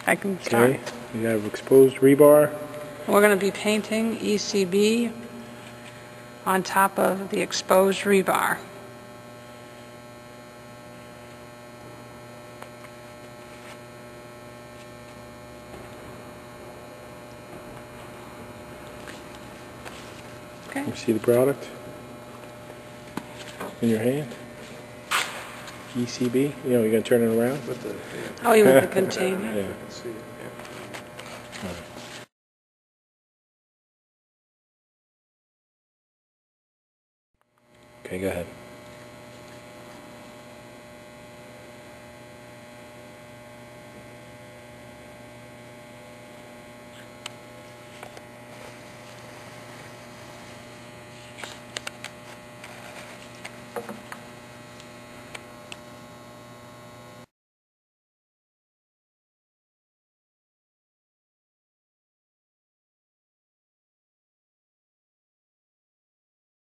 I can start. Okay, you have exposed rebar. We're going to be painting ECB on top of the exposed rebar. Okay. You see the product in your hand? ECB. You know, you're going to turn it around? Oh, you want the container? Yeah. Okay, go ahead.